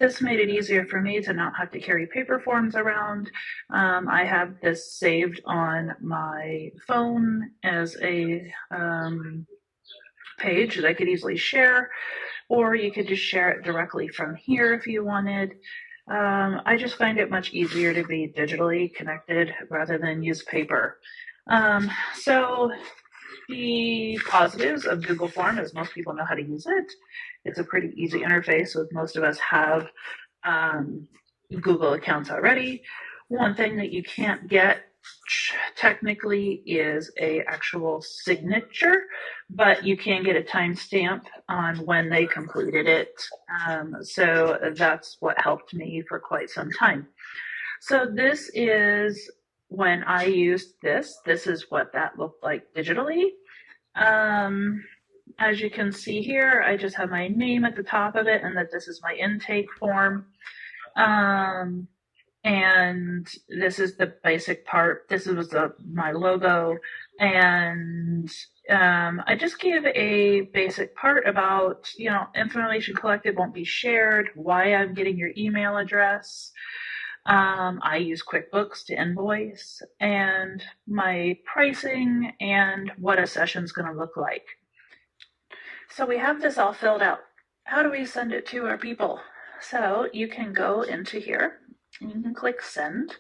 This made it easier for me to not have to carry paper forms around. I have this saved on my phone as a page that I could easily share, or you could just share it directly from here if you wanted. I just find it much easier to be digitally connected rather than use paper. So the positives of Google Form is most people know how to use it. It's a pretty easy interface, with most of us have Google accounts already. One thing that you can't get technically is a actual signature, but you can get a timestamp on when they completed it. So that's what helped me for quite some time. So this is when I used this. This is what that looked like digitally. As you can see here, I just have my name at the top of it, and that this is my intake form. And this is the basic part. This was my logo, and I just gave a basic part about, information collected won't be shared, why I'm getting your email address. I use QuickBooks to invoice, and my pricing, and what a session's going to look like. So we have this all filled out. How do we send it to our people? So you can go into here, and you can click send,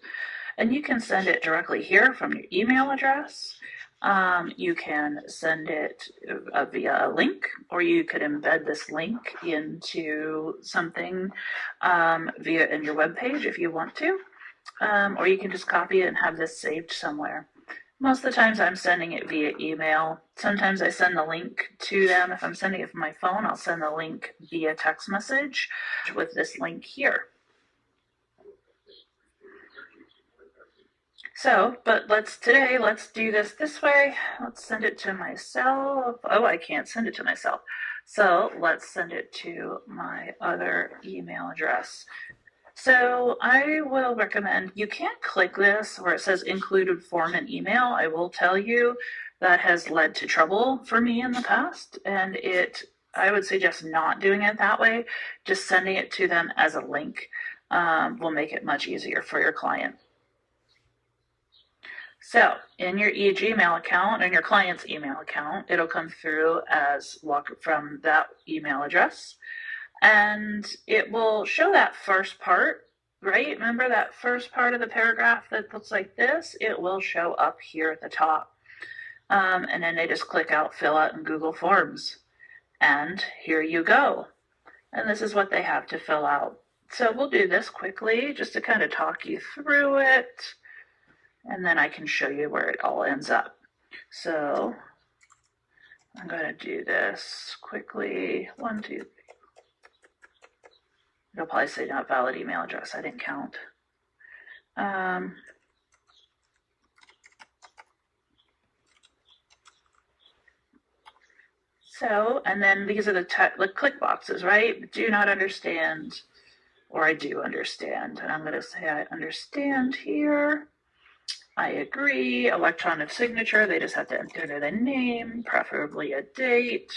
and you can send it directly here from your email address. You can send it via a link, or you could embed this link into something in your web page if you want to, or you can just copy it and have this saved somewhere. Most of the times I'm sending it via email. Sometimes I send the link to them. If I'm sending it from my phone, I'll send the link via text message with this link here. So, but let's do this way. Let's send it to myself. Oh, I can't send it to myself. So let's send it to my other email address. So I will recommend, you can't click this where it says included form and email. I will tell you that has led to trouble for me in the past, and I would suggest not doing it that way. Just sending it to them as a link will make it much easier for your client. So in your Gmail account and your client's email account, it'll come through as from that email address, and it will show that first part, right? Remember that first part of the paragraph that looks like this? It will show up here at the top. And then they just click out fill out in Google Forms, and here you go. And this is what they have to fill out. So we'll do this quickly just to kind of talk you through it, and then I can show you where it all ends up. So I'm going to do this quickly. 1, 2, 3. It'll probably say not valid email address. I didn't count. So, and then these are the click boxes, right? Do not understand, or I do understand. And I'm going to say I understand here. I agree. Electronic signature, they just have to enter their name, preferably a date.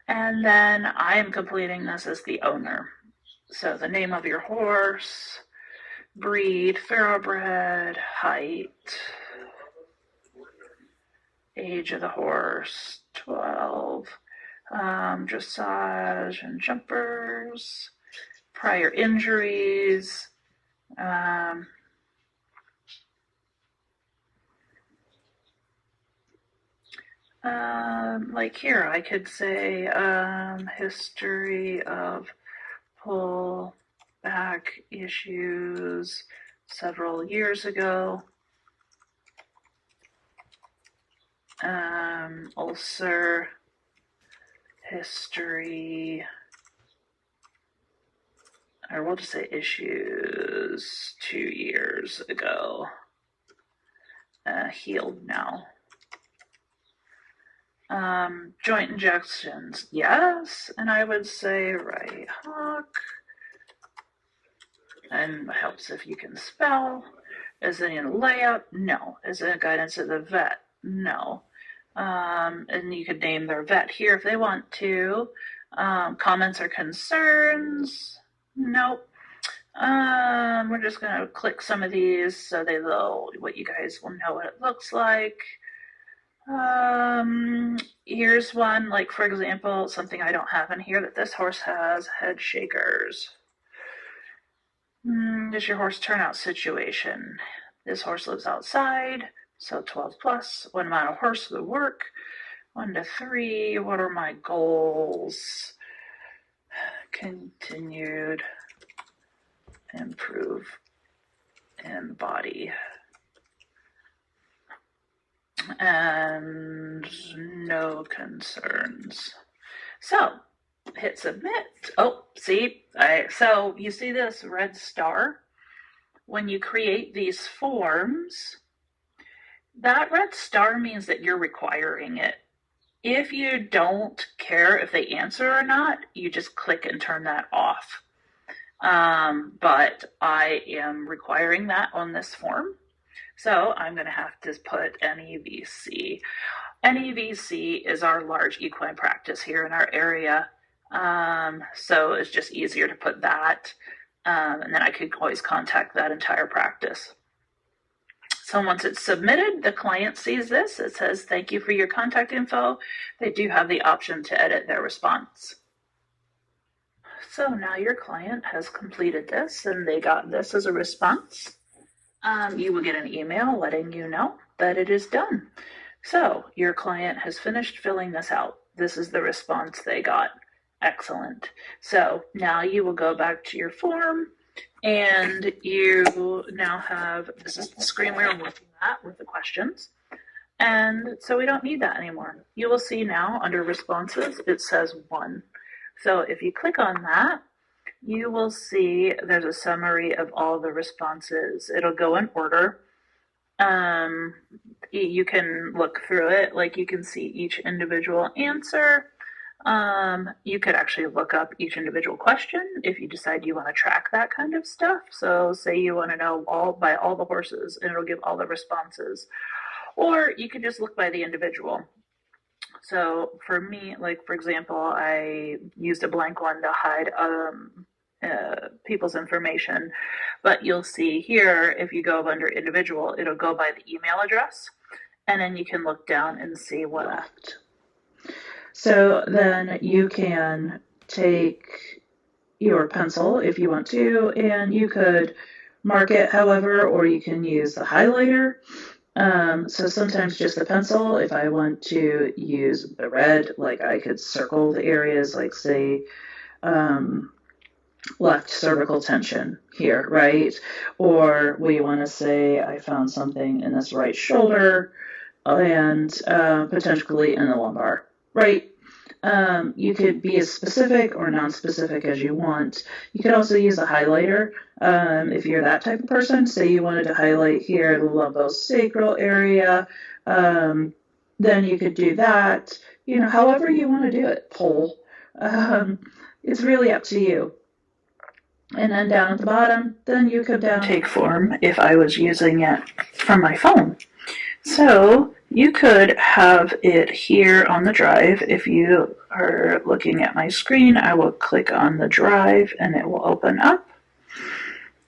And then I am completing this as the owner. So the name of your horse, breed, thoroughbred, height, age of the horse, 12, dressage and jumpers, prior injuries, like here, I could say history of pull back issues several years ago. Ulcer history, or we'll just say issues 2 years ago. Healed now. Joint injections, yes, and I would say right hook, and it helps if you can spell. Is it in layup? No. Is it guidance of the vet? No. And you could name their vet here if they want to. Comments or concerns? Nope. We're just going to click some of these so they will, what you guys will know what it looks like. Here's one, like for example, something I don't have in here that this horse has, head shakers. Does your horse turnout situation? This horse lives outside, so 12 plus. What amount of horse would work? 1 to 3. What are my goals? Continued improve in body. And no concerns. So hit submit. Oh, see, so you see this red star? When you create these forms, that red star means that you're requiring it. If you don't care if they answer or not, you just click and turn that off. But I am requiring that on this form. So I'm going to have to put NEVC. NEVC is our large equine practice here in our area. So it's just easier to put that. And then I could always contact that entire practice. So once it's submitted, the client sees this. It says, thank you for your contact info. They do have the option to edit their response. So now your client has completed this and they got this as a response. You will get an email letting you know that it is done. So your client has finished filling this out. This is the response they got. Excellent. So now you will go back to your form and you now have, this is the screen we were looking at with the questions. And so we don't need that anymore. You will see now under responses, it says 1. So if you click on that, you will see there's a summary of all the responses. It'll go in order. You can look through it, like you can see each individual answer. You could actually look up each individual question if you decide you want to track that kind of stuff. So say you want to know by all the horses and it'll give all the responses. Or you can just look by the individual. So for me, like for example, I used a blank one to hide people's information, but you'll see here, if you go under individual, it'll go by the email address, and then you can look down and see what left. So then you can take your pencil if you want to, and you could mark it however, or you can use the highlighter. So sometimes just the pencil. If I want to use the red, like I could circle the areas, like say left cervical tension here, right? Or we want to say I found something in this right shoulder and potentially in the lumbar, right? You could be as specific or non-specific as you want. You could also use a highlighter if you're that type of person. Say you wanted to highlight here the lumbosacral area, then you could do that. You know, however you want to do it, poll. It's really up to you. And then down at the bottom, then you come down. Take form if I was using it from my phone. So you could have it here on the drive. If you are looking at my screen, I will click on the drive and it will open up.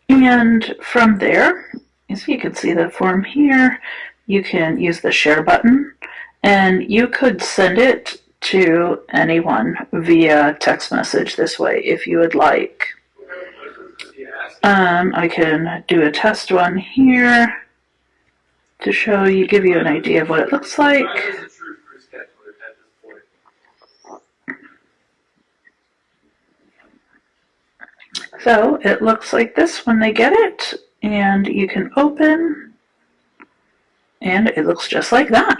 And from there, as you can see the form here, you can use the share button and you could send it to anyone via text message this way if you would like. I can do a test one here to show you, give you an idea of what it looks like. So it looks like this when they get it, and you can open, and it looks just like that.